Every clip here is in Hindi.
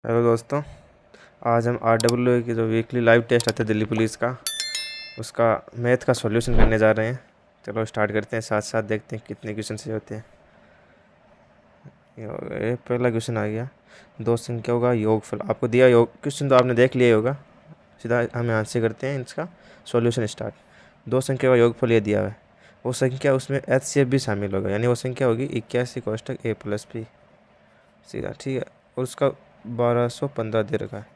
हेलो दोस्तों। आज हम RWA की जो वीकली लाइव टेस्ट आता है दिल्ली पुलिस का, उसका मैथ का सॉल्यूशन करने जा रहे हैं। चलो स्टार्ट करते हैं, साथ साथ देखते हैं कितने क्वेश्चन से होते हैं। ये हो गया, ये पहला क्वेश्चन आ गया। दो संख्याओं का योगफल आपको दिया। योग क्वेश्चन तो आपने देख लिया ही होगा। सीधा हमें आंसर करते हैं इसका सॉल्यूशन स्टार्ट। दो संख्या का योगफल ये दिया हुआ है, वो संख्या उसमें HCF भी शामिल होगा, यानी वो संख्या होगी 81 * A + B। सीधा ठीक है। और उसका 1215 दे रखा है।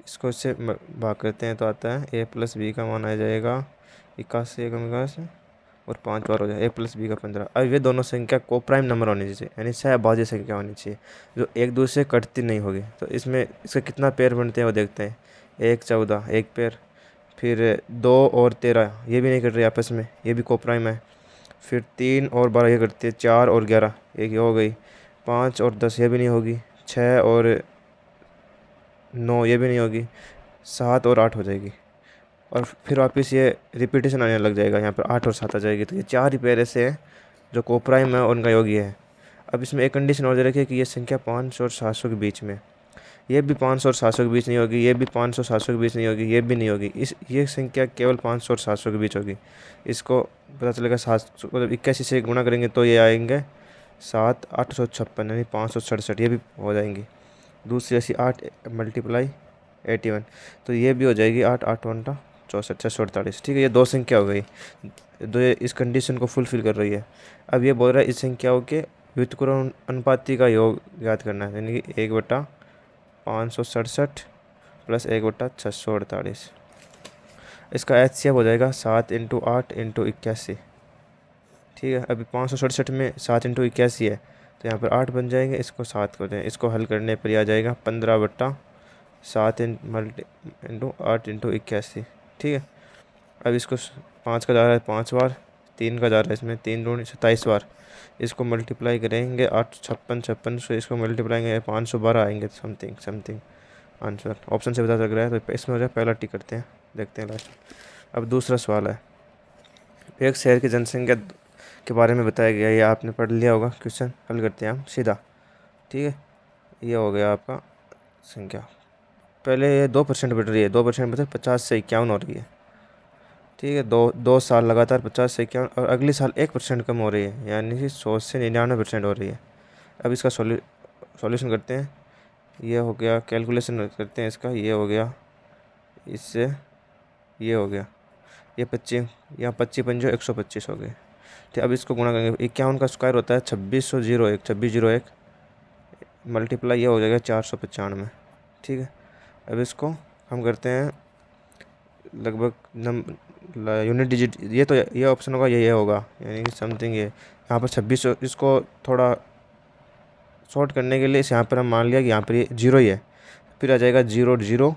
इसको इससे भाग करते हैं तो आता है A + B का मान आ जाएगा 81 एकम 81 और 5 बार हो जाए A + B का 15। अब ये दोनों संख्या को प्राइम नंबर होनी चाहिए, यानी सहभाज्य संख्या होनी चाहिए जो एक दूसरे से कटती नहीं होगी। तो इसमें इसका कितना पेयर बनते हैं वो देखते हैं। 1 14 एक पेयर, फिर 2 और 13 ये भी नहीं कट रही आपस में, ये भी को प्राइम है। फिर 3 और 12 ये कटती है, 4 और 11 एक ये हो गई। 5 और 10 ये भी नहीं होगी। 6 और 9 ये भी नहीं होगी। 7 और 8 हो जाएगी। और फिर वापस ये रिपीटेशन आने लग जाएगा, यहाँ पर 8 और 7 आ जाएगी। तो ये 4 ही पेयर ऐसे हैं जो कोप्राइम है और उनका योग ये है। अब इसमें एक कंडीशन और दे रखी है कि ये संख्या 500 और 700 के बीच में। ये भी 500 और 700 के बीच नहीं होगी, ये भी 500 700 के बीच नहीं होगी, ये भी नहीं होगी। ये संख्या केवल 500 और 700 के बीच होगी। इसको पता चलेगा 700 मतलब 81 से गुणा करेंगे तो ये आएंगे 7 856, यानी 567 ये भी हो जाएंगी। दूसरी ऐसी 8 × 81, तो ये भी हो जाएगी 8 8 × 64 648। ठीक है, ये दो संख्या हो गई, दो ये इस कंडीशन को फुलफिल कर रही है। अब ये बोल रहा है इस संख्याओं के व्युत्क्रम अनुपाती का योग याद करना है, यानी कि 1/567 + 1/648। इसका HCF हो जाएगा 7 × 8 × 81। ठीक है, अभी 567 में 7 × 81 है, तो यहाँ पर 8 बन जाएंगे। इसको 7 कर दें, इसको हल करने पर आ जाएगा 15/7 × 8 × 81। ठीक है, अब इसको 5 का जा रहा है 5 बार, 3 का जा रहा है इसमें 3 दूनी 27 बार। इसको मल्टीप्लाई करेंगे 8 56 56 से, इसको मल्टीप्लाई करेंगे 512 आएंगे समथिंग समथिंग आंसर। ऑप्शन से पता चल रहा है, तो इसमें हो जाए पहला टिक करते हैं, देखते हैं लास्ट। अब दूसरा सवाल है, एक शहर की जनसंख्या के बारे में बताया गया। ये आपने पढ़ लिया होगा, क्वेश्चन हल करते हैं हम सीधा। ठीक है, ये हो गया आपका संख्या। पहले ये 2% बढ़ रही है, 2% मतलब 50 से 51 हो रही है। ठीक है, दो दो साल लगातार 50 से 51, और अगले साल 1% कम हो रही है, यानी कि 100 से 99% हो रही है। अब इसका सॉल्यूशन करते हैं। ये हो गया, कैलकुलेशन करते हैं इसका। ये हो गया, इससे ये हो गया, ये 25, यहाँ 25 पंजो 125 हो गए। ठीक, अब इसको गुणा करेंगे। 51 का स्क्वायर होता है 2601, 2601 मल्टीप्लाई ये हो जाएगा 495। ठीक है, अब इसको हम करते हैं लगभग यूनिट डिजिट। ये तो ये ऑप्शन होगा, ये होगा, यानी कि समथिंग ये यहाँ पर 2600। इसको थोड़ा शॉर्ट करने के लिए इस यहाँ पर हम मान लिया कि यहाँ पर ये 0 ही है। फिर आ जाएगा 0 0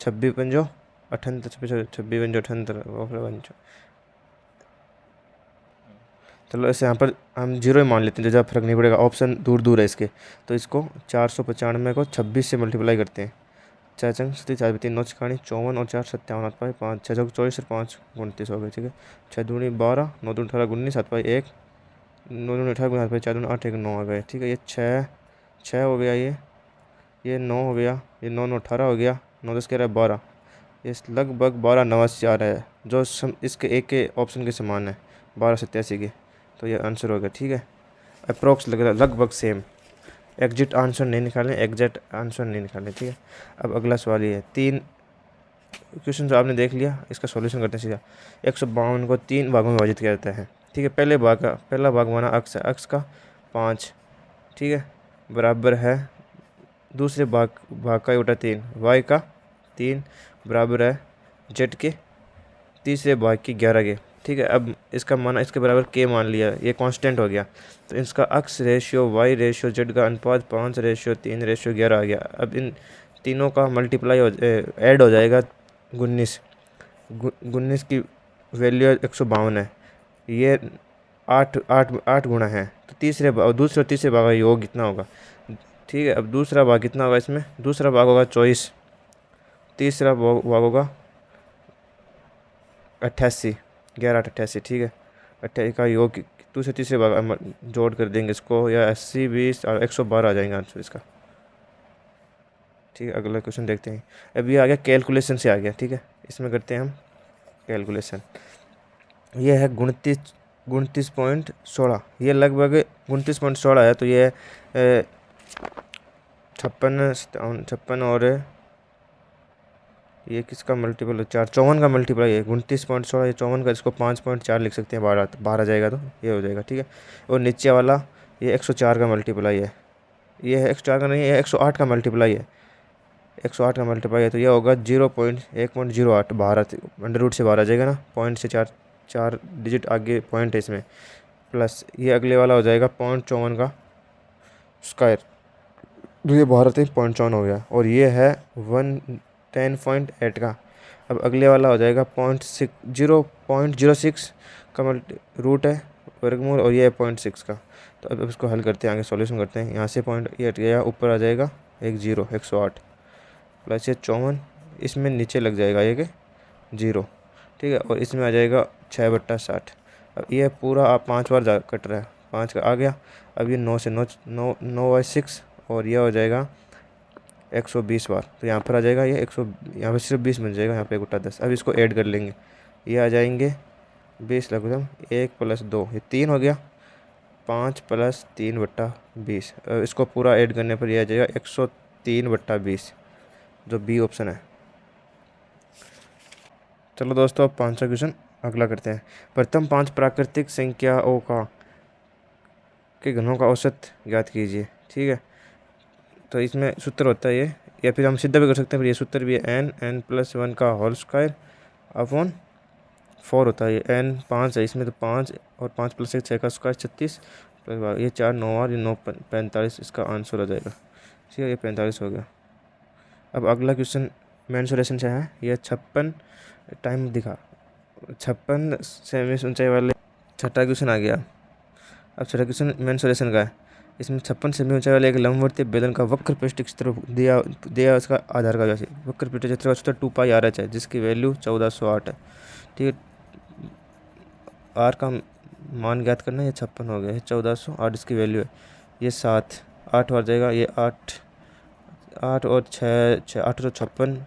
26 पंजो 78, 26 पंजो 78। चलो ऐसे यहाँ पर हम 0 ही मान लेते हैं, ज़्यादा फर्क नहीं पड़ेगा, ऑप्शन दूर दूर है इसके। तो इसको 495 को 26 से मल्टीप्लाई करते हैं। 4 चंग 4 3 9 54 और 4 57 8 पाई 5 6 24 और 5 29 हो गए। ठीक है, 6 दूनी 12 9 दूनी 18 19 7 पाई 1 9 दूनी 18 7 पाई 4 दूनी 8 1 9 आ गए। ठीक है, ये 6 हो गया, ये 9 हो गया, ये 9 9 18 हो गया, 9 10 11 12। ये लगभग 1289 आ रहा है, जो इसके एक के ऑप्शन के समान है, 1287 के। तो ये आंसर हो गया। ठीक है, अप्रोक्स लग रहा है, लगभग सेम। एग्जैक्ट आंसर नहीं निकालें, एग्जैक्ट आंसर नहीं निकालें। ठीक है, अब अगला सवाल ये है। 3 क्वेश्चन जो आपने देख लिया, इसका सॉल्यूशन करते हैं सीधा। 152 को 3 भागों में विभाजित किया जाता है। ठीक है, पहला भाग माना अक्स है, अक्स का 5। ठीक है, बराबर है दूसरे भाग का 1/3 वाई का 3, बराबर है जेड के तीसरे भाग की 11 के। ठीक है, अब इसका माना इसके बराबर के मान लिया, ये कांस्टेंट हो गया। तो इसका अक्स रेशियो वाई रेशियो जेड का अनुपात 5:3:11 आ गया। अब इन तीनों का मल्टीप्लाई ऐड हो जाएगा 19। 19 की वैल्यू 152 है। ये 8 गुना है, तो दूसरे और तीसरे भाग का योग कितना होगा। ठीक है, अब दूसरा भाग कितना होगा इसमें, दूसरा भाग होगा 24, तीसरा भाग होगा 88, 11 8 88। ठीक है, 88 का योग दूसरे तीसरे भाग जोड़ कर देंगे इसको, या 80 20 और 112 आ जाएंगे आंसर इसका। ठीक है, अगला क्वेश्चन देखते हैं। अब ये आ गया कैलकुलेशन से आ गया। ठीक है, इसमें करते हैं हम कैलकुलेशन। ये है 29.16, ये लगभग 29.16 है, तो ये 56 और ये किसका मल्टीपल है, 4, 54 का मल्टीपल है। 29.16 ये 54 का, इसको 5.4 लिख सकते हैं, 12 जाएगा तो ये हो जाएगा। ठीक है, और नीचे वाला ये 104 का मल्टीप्लाई है, ये है 104 का नहीं है, 108 का मल्टीप्लाई है, 108 का मल्टीप्लाई है, तो ये होगा 0.1.08, 12 अंडर रूट से 12 आ जाएगा ना, पॉइंट से 4 डिजिट आगे पॉइंट है इसमें, प्लस ये अगले वाला हो जाएगा 0.54 का स्क्वायर, तो ये 12.54 हो गया, और ये है 110.8 का। अब अगले वाला हो जाएगा 0.06 का रूट है वर्गमूल, और ये है 0.6 का। तो अब इसको हल करते हैं, आगे सॉल्यूशन करते हैं। यहाँ से पॉइंट ये हट गया, ऊपर आ जाएगा 108 प्लस ये 54, इसमें नीचे लग जाएगा ये 0। ठीक है, और इसमें आ जाएगा 6/60। अब ये पूरा आप 5 बार कट रहा है, 5 का आ गया। अब ये 9 से 9/6, और यह हो जाएगा 120 बार, तो यहाँ पर आ जाएगा ये 100, यहाँ पर सिर्फ 20 बन जाएगा, यहाँ पे 1/10। अब इसको ऐड कर लेंगे, ये आ जाएंगे 20 लगभग, 1 + 2 ये 3 हो गया, 5 + 3/20। इसको पूरा ऐड करने पर यह आ जाएगा 103/20, जो बी ऑप्शन है। चलो दोस्तों, अब 5वां क्वेश्चन अगला करते हैं। प्रथम 5 प्राकृतिक संख्याओं के घनों का औसत ज्ञात कीजिए। ठीक है, तो इसमें सूत्र होता है ये, या फिर हम सीधा भी कर सकते हैं, फिर ये सूत्र भी है n+1 का होल स्क्वायर अपॉन 4 होता है। ये n 5 है इसमें, तो 5 और 5 + 1 6 का स्क्वायर 36, प्लस ये 4 9 और ये 9 45, इसका आंसर हो जाएगा। ठीक है, ये 45 हो गया। अब अगला क्वेश्चन मेंसुरेशन से है, ये 56 टाइम दिखा 56 सेमी ऊंचाई वाले, छठा क्वेश्चन आ गया। अब छठा क्वेश्चन मेंसुरेशन का है, इसमें 56 सेमी ऊंचाई वाले एक लंबवर्ती बेलन का वक्र पृष्ठ क्षेत्र दिया उसका आधार का जैसे वक्र पृष्ठ क्षेत्र का सूत्र 2πRh है, जिसकी वैल्यू 1408 है। ठीक है, आर का मान ज्ञात करना है, ये 56 हो गया, ये 1408 इसकी वैल्यू है, ये 7 8 हो जाएगा, ये 8 और 6 8 तो 56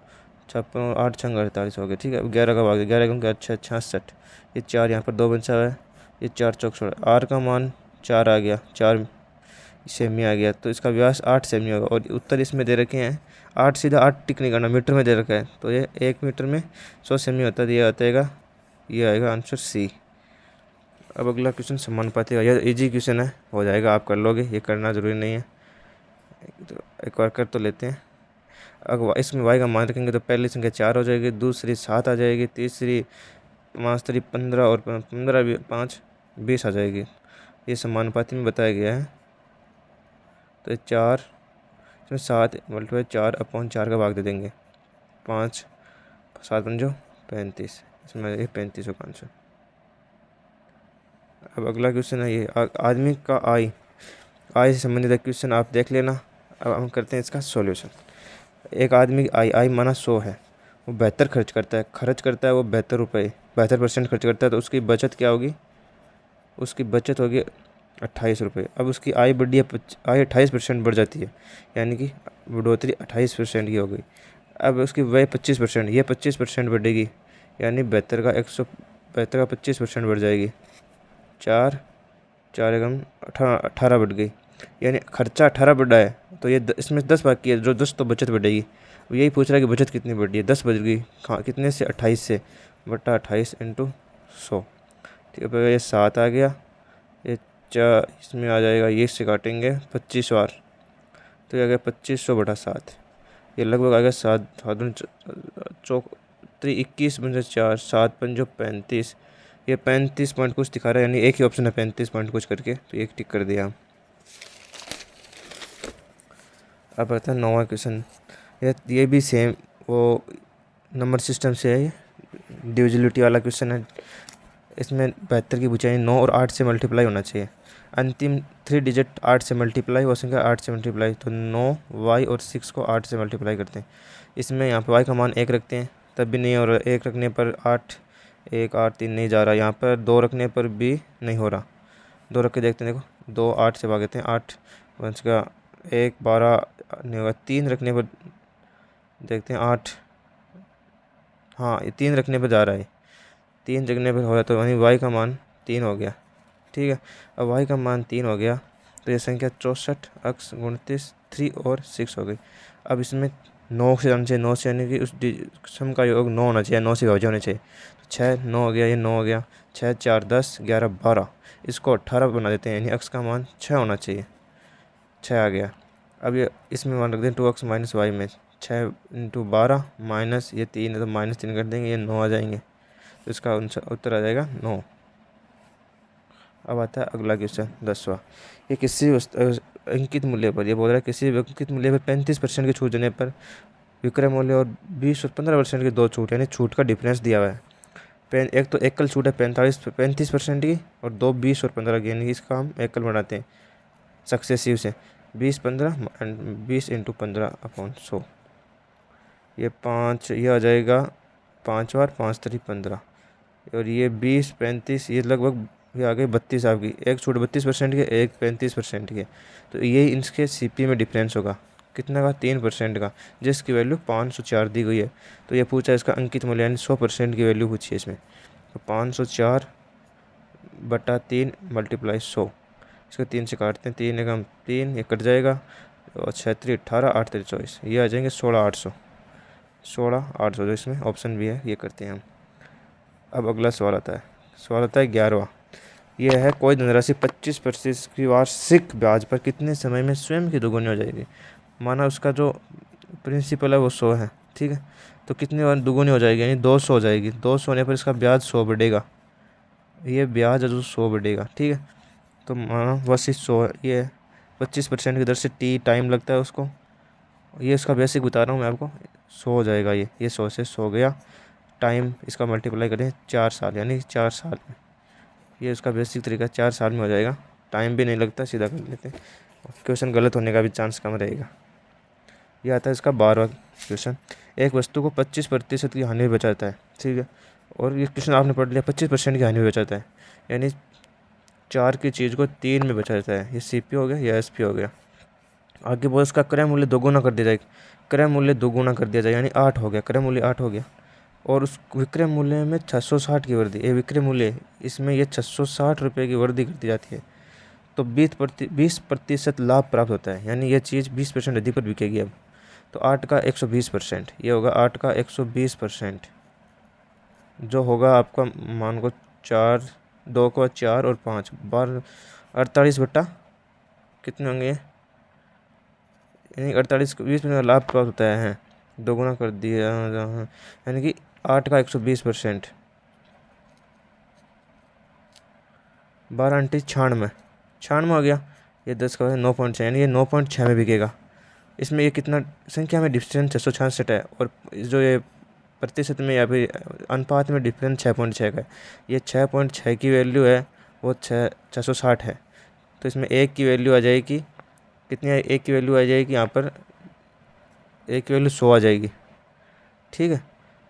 और 8 6 48 हो गए। ठीक है, 11 का भाग 11 का 6 66, ये 4 यहाँ पर 2 बचा है, ये 4 चौक 16, आर का मान 4 आ गया, 4 सेमी आ गया, तो इसका व्यास 8 सेमी होगा, और उत्तर इसमें दे रखे हैं 8, सीधा 8 टिक नहीं करना, मीटर में दे रखा है, तो ये 1 मीटर में 100 सेमी होता है, ये आएगा आंसर सी। अब अगला क्वेश्चन समानुपाती का, यह इजी क्वेश्चन है, हो जाएगा, आप कर लोगे, ये करना ज़रूरी नहीं है, तो एक बार कर तो लेते हैं। अगर इसमें y का मान रखेंगे तो पहली संख्या 4 हो जाएगी, दूसरी 7 आ जाएगी, तीसरी 5 × 15 और 15 5 20 आ जाएगी। ये समानुपाती में बताया गया है, तो 4 इसमें 7 × 4/4 का भाग दे देंगे, 5 7 5 35, इसमें ये 35 होगा आंसर। अब अगला क्वेश्चन है, ये आदमी का आय से संबंधित एक क्वेश्चन आप देख लेना। अब हम करते हैं इसका सॉल्यूशन। एक आदमी की आय माना 100 है, वो 72 खर्च करता है वो 72 रुपये, 72% खर्च करता है, तो उसकी बचत क्या होगी, उसकी बचत होगी 28 रुपये। अब उसकी आय बढ़ी है, आय 28% बढ़ जाती है, यानी कि बढ़ोतरी 28% की हो गई। अब उसकी व्यय 25%, ये 25% बढ़ेगी, यानी 72 का 25% बढ़ जाएगी, 4 एकम 18 बढ़ गई, यानी खर्चा 18 बढ़ा है, तो ये इसमें 10 बाकी है, जो 10 तो बचत बढ़ेगी। यही पूछ रहा है कि बचत कितनी बढ़ी है, 10 बढ़ गई, कितने से 28 से, बटा 28 × 100। ठीक है, ये 7 आ गया, ये 4 इसमें आ जाएगा, ये से काटेंगे 25 बार, तो ये आ गया 2500/7, ये लगभग आ गया 7 चौक 21 बन 4 7 5 35, ये 35 पॉइंट कुछ दिखा रहा है, यानी एक ही ऑप्शन है 35 पॉइंट कुछ करके, तो एक टिक कर दिया। अब आता है 9वां क्वेश्चन, ये भी सेम वो नंबर सिस्टम से है, डिविजिबिलिटी वाला क्वेश्चन है। इसमें 72 की भुजाएं 9 और 8 से मल्टीप्लाई होना चाहिए, अंतिम 3 डिजिट 8 से मल्टीप्लाई हो संख्या 8 से मल्टीप्लाई, तो 9 y और 6 को 8 से मल्टीप्लाई करते हैं। इसमें यहाँ पर y का मान 1 रखते हैं, तब भी नहीं हो रहा, 1 रखने पर 8 1 8 3 नहीं जा रहा, यहाँ पर 2 रखने पर भी नहीं हो रहा, 2 रख के देखते हैं, देखो 2 8 से भागते हैं, 8 बच का 1 12 नहीं होगा, 3 रखने पर देखते हैं 8, हाँ ये 3 रखने पर जा रहा है, 3 रखने पर हो रहा, तो यानी वाई का मान 3 हो गया। ठीक है, अब वाई का मान 3 हो गया तो ये संख्या 64 अक्स 29 3 और 6 हो गई। अब इसमें 9 से आना चाहिए, 9 से यानी कि उस सम का योग 9 होना चाहिए, 9 से विभाज्य होने चाहिए। तो 6 9 हो गया, ये 9 हो गया, 6 4 10 11 12, इसको 18 बना देते हैं, यानी अक्स का मान 6 होना चाहिए, 6 आ गया। अब ये इसमें मान रख दें 2x माइनस वाई में, 6 इंटू 12 माइनस ये 3 है तो -3 कर देंगे, ये 9 आ जाएंगे, तो इसका उत्तर आ जाएगा 9। अब आता है अगला क्वेश्चन 10वां। ये किसी अंकित मूल्य पर, ये बोल रहा है किसी अंकित मूल्य पर 35% की छूट देने पर विक्रय मूल्य और 20 और 15% की 2 छूट, यानी छूट का डिफरेंस दिया हुआ है। एक तो एकल छूट है 35% की और 2 20 और 15 की, यानी कि इसका हम एकल बढ़ाते हैं सक्सेसिव से, 20 15 एंड 20 इंटू 15/100, ये 5, ये आ जाएगा 5 बार 5 3 15, और ये 20 35, ये लगभग ये आ गई 32 आपकी, एक छूट 32% की, एक 35% की है, तो ये इनके सीपी में डिफरेंस होगा कितना का, 3% का, जिसकी वैल्यू 504 दी गई है। तो ये पूछा इसका अंकित मूल्य यानी 100% की वैल्यू पूछी है इसमें, तो 504 बटा 3 मल्टीप्लाई 100, इसको 3 से काटते हैं, 3 एकम 3, ये कट जाएगा, और 6 3 18 8 3 24, ये आ जाएंगे 16,800, 16,800, जो इसमें ऑप्शन भी है, ये करते हैं हम। अब अगला सवाल आता है 11वां। यह है कोई धनराशि 25% की वार्षिक ब्याज पर कितने समय में स्वयं की दोगुनी हो जाएगी। माना उसका जो प्रिंसिपल है वो 100 है, ठीक है, तो कितनी बार दोगुनी हो जाएगी, यानी 200 हो जाएगी, 200 होने पर इसका ब्याज 100 बढ़ेगा, ये ब्याज है जो 100 बढ़ेगा, ठीक है। तो माना बस इस 100, ये 25% की दर से टाइम लगता है उसको, ये इसका बेसिक बता रहा हूँ मैं आपको, 100 हो जाएगा, ये 100 से 100 गया, टाइम इसका मल्टीप्लाई करें 4 साल, यानी 4 साल में, ये उसका बेसिक तरीका 4 साल में हो जाएगा, टाइम भी नहीं लगता, सीधा कर लेते हैं, क्वेश्चन गलत होने का भी चांस कम रहेगा। यह आता है इसका 12वां क्वेश्चन। एक वस्तु को 25% की हानि में बचाता है, ठीक है, और ये क्वेश्चन आपने पढ़ लिया, 25% की हानि में बचाता है, यानी 4 की चीज़ को 3 में बचाता है, ये सी हो गया, या एस हो गया। आगे बहुत इसका क्रय मूल्य दोगुना कर दिया जाए, क्रय मूल्य दोगुना कर दिया जाए, यानी 8 हो गया, क्रय मूल्य 8 हो गया, और उस विक्रय मूल्य में 660 की वृद्धि, ये विक्रय मूल्य इसमें ये 660 रुपये की वृद्धि कर दी जाती है, तो 20% लाभ प्राप्त होता है, यानी यह चीज़ 20% अधिक पर बिकेगी। अब तो 8 का 120%, ये होगा 8 का 120%, जो होगा आपका मान को 4 2 को 4 और 5 12 48 बट्टा कितने होंगे, यानी 48 को 20% लाभ प्राप्त होता है, दोगुना कर दिया, यानी कि 8 का 120%, 12 अंटी 96, 96 हो गया, ये 10 का 9.6, यानी ये 9.6 में बिकेगा। इसमें ये कितना संख्या में डिफरेंस 666 है, और जो ये प्रतिशत में या फिर अनुपात में डिफरेंस 6.6 का है, ये 6.6 की वैल्यू है, वो 660 है, तो इसमें एक की वैल्यू आ जाएगी कितनी है, एक की वैल्यू आ जाएगी यहाँ पर, एक की वैल्यू 100 आ जाएगी, ठीक है,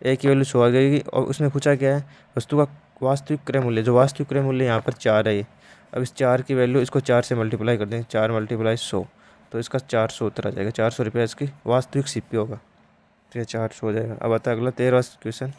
एक की वैल्यू 100 आ जाएगी, और उसमें पूछा क्या है, वस्तु का वास्तविक क्रय मूल्य, जो वास्तविक क्रय मूल्य यहाँ पर 4 है ये, अब इस 4 की वैल्यू इसको 4 से मल्टीप्लाई कर दें, 4 × 100, तो इसका 400 उत्तर आ जाएगा, 400 रुपये इसकी वास्तविक सीपी होगा, तो ये 400 हो जाएगा। अब आता है अगला 13वां क्वेश्चन।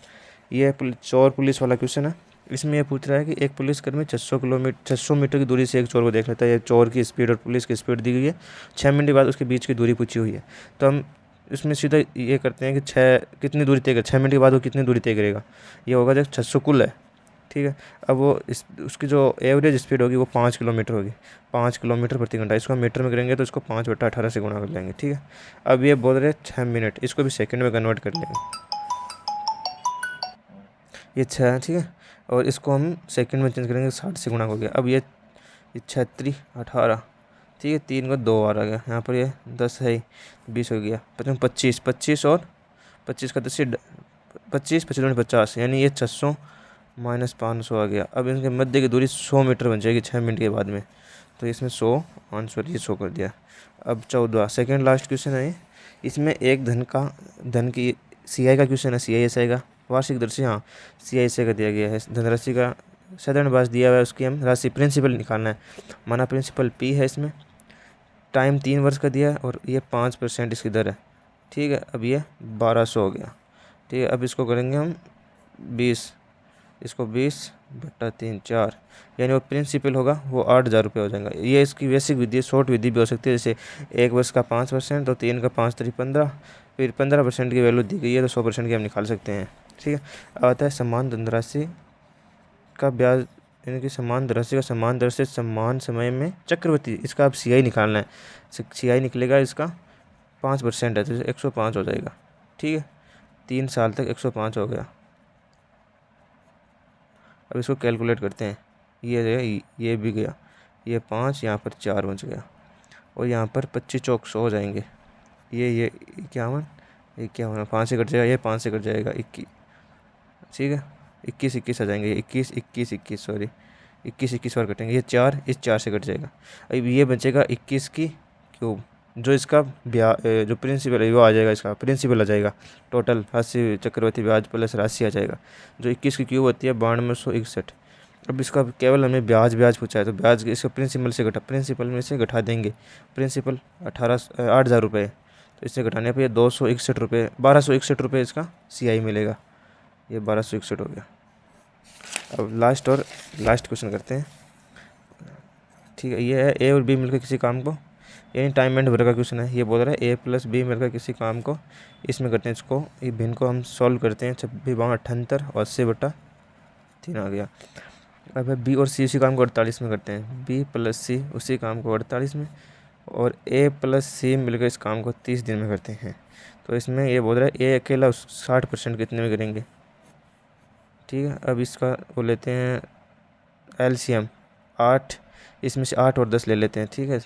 ये चोर पुलिस वाला क्वेश्चन है। इसमें ये पूछ रहा है कि एक पुलिसकर्मी 600 मीटर की दूरी से एक चोर को देख लेता है, ये चोर की स्पीड और पुलिस की स्पीड दी गई है, 6 मिनट के बाद उसके बीच की दूरी पूछी हुई है, तो हम इसमें सीधा ये करते हैं कि 6 कितनी दूरी तय कर, 6 मिनट के बाद वो कितनी दूरी तय करेगा, ये होगा जब 600 कुल है, ठीक है। अब वो उसकी जो एवरेज स्पीड होगी वो 5 किलोमीटर होगी, 5 किलोमीटर प्रति घंटा, इसको हम मीटर में करेंगे तो इसको 5/18 से गुणा कर लेंगे, ठीक है। अब ये बोल रहे 6 मिनट, इसको भी सेकंड में कन्वर्ट कर लेंगे, ये 6, ठीक है, और इसको हम सेकंड में चेंज करेंगे, 60 से गुणा हो गया। अब ये 36 18, ठीक है, 3 को 2 बार आ गया, यहाँ पर ये 10 है, 20 हो गया, 25 25 और 25 का 10 25 25 50, यानी ये 600 माइनस 500 आ गया। अब इनके मध्य की दूरी 100 मीटर बन जाएगी 6 मिनट के बाद में, तो इसमें 100 आंसर ये 100 कर दिया। अब 14 सेकेंड लास्ट क्वेश्चन है, इसमें एक धन की CI का क्वेश्चन है, CISI का वार्षिक दर से, हाँ CISI का दिया गया है, धनराशि का साधारण ब्याज दिया हुआ है, उसकी हम राशि प्रिंसिपल निकालना है, माना प्रिंसिपल P है, इसमें टाइम 3 वर्ष का दिया है, और ये 5% इसकी दर है, ठीक है। अब ये 1200 हो गया। ठीक है, अब इसको करेंगे हम 20, इसको 20/3 4, यानी वो प्रिंसिपल होगा वो 8,000 रुपये हो जाएगा। ये इसकी बेसिक विधि है, शॉर्ट विधि भी हो सकती है, जैसे 1 वर्ष का 5% तो 3 का 5 3 15, फिर 15% की वैल्यू दी गई है तो 100% की हम निकाल सकते हैं। ठीक है। अब आता है समान धनराशि का ब्याज, यानी कि समान धनराशि का समान दर से समान समय में चक्रवृद्धि, इसका अब CI निकालना है। CI निकलेगा इसका 5% है तो 105 हो जाएगा। ठीक है, 3 साल तक 105 हो गया। अब इसको कैलकुलेट करते हैं। ये भी गया, ये 5, यहाँ पर 4 बच गया, और यहाँ पर 25 चौक 100 हो जाएंगे। ये 51 5 से कट जाएगा, ये 5 से कट जाएगा 21। ठीक है, 21 आ जाएंगे, 21 सॉरी 21 बार कटेंगे, ये 4 इस 4 से कट जाएगा। अब ये बचेगा 21 की क्यूब, जो इसका जो प्रिंसिपल है वो आ जाएगा, इसका प्रिंसिपल आ जाएगा टोटल 80 चक्रवर्ती ब्याज प्लस राशि आ जाएगा, जो 21 की क्यूब होती है 9261। अब इसका केवल हमें ब्याज पूछा है तो ब्याज इसको प्रिंसिपल में से घटा देंगे। प्रिंसिपल 8,000 रुपये, तो इससे घटाने पर ये 261 रुपये 1261 रुपये इसका CI मिलेगा। ये 1261 हो गया। अब लास्ट क्वेश्चन करते हैं। ठीक है, ये है A और B मिलकर किसी काम को, यानी टाइम एंड वर्क का क्वेश्चन है। ये बोल रहा है A + B मिलकर किसी काम को, इसमें करते हैं इसको, ये भिन्न को हम सॉल्व करते हैं। 26/78 और 80/3 आ गया। अब है B और C उसी काम को 48 में करते हैं, B + C उसी काम को 48 में, और A + C मिलकर इस काम को 30 दिन में करते हैं। तो इसमें ये बोल रहा है A अकेला 60% कितने में करेंगे। ठीक है, अब इसका वो लेते हैं LCM 8, इसमें से 8 और 10 ले लेते हैं। ठीक है,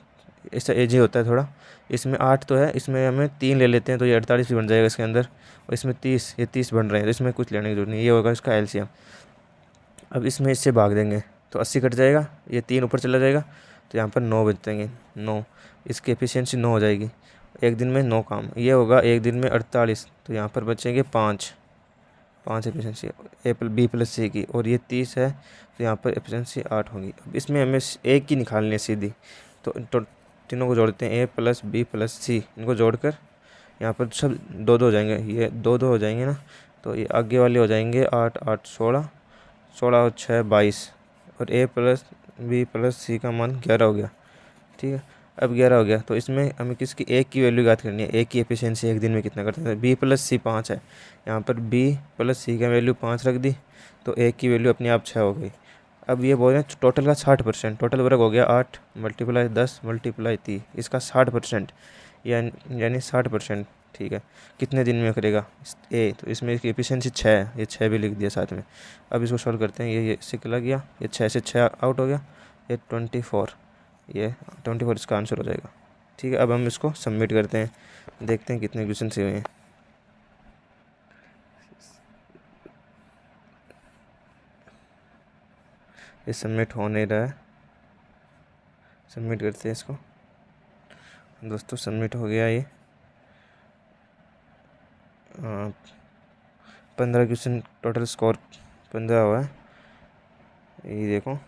इससे एजी होता है थोड़ा, इसमें 8 तो है, इसमें हमें 3 ले लेते हैं तो ये 48 भी बन जाएगा इसके अंदर, और इसमें 30, ये 30 बन रहे हैं तो इसमें कुछ लेने की जरूरत नहीं, ये होगा इसका LCM। अब इसमें इससे भाग देंगे तो 80 कट जाएगा, ये 3 ऊपर चला जाएगा तो यहाँ पर 9 बच जाएंगे, 9, इसकी एफिशिएंसी 9 हो जाएगी। एक दिन में 9 काम, ये होगा एक दिन में 48, तो यहाँ पर बचेंगे 5 एफिशिएंसी B + C की, और ये 30 है तो यहाँ पर एफिशिएंसी 8 होगी। अब इसमें हमें एक की निकालनी है सीधी, तो तीनों को जोड़ते हैं A + B + C, इनको जोड़कर यहाँ पर सब 2 2 हो जाएंगे, ये 2 2 हो जाएंगे ना, तो ये आगे वाले हो जाएंगे 8 8 16, 16 और 6 22, और A + B + C का मान 11 हो गया। ठीक है, अब 11 हो गया तो इसमें हमें किसकी एक की वैल्यू याद करनी है, एक की एफिशिएंसी एक दिन में कितना करते हैं। B + C 5 है, यहाँ पर B + C का वैल्यू 5 रख दी तो एक की वैल्यू अपने आप 6 हो गई। अब ये बोल रहे हैं टोटल का 60%, टोटल वर्क हो गया 8 × 10 × 30, इसका 60%, यानी 60%। ठीक है, कितने दिन में करेगा A, तो इसमें इसकी एफिशिएंसी 6 है, ये 6 भी लिख दिया साथ में। अब इसको सॉल्व करते हैं, ये सिकला गया, ये 6 से 6 आउट हो गया, ये 24, ये 24 इसका आंसर हो जाएगा। ठीक है, अब हम इसको सबमिट करते हैं, देखते हैं कितने क्वेश्चन से हुए हैं। ये सबमिट हो नहीं रहा है, सबमिट करते हैं इसको। दोस्तों सबमिट हो गया, ये 15 क्वेश्चन टोटल स्कोर 15 हुआ है, ये देखो।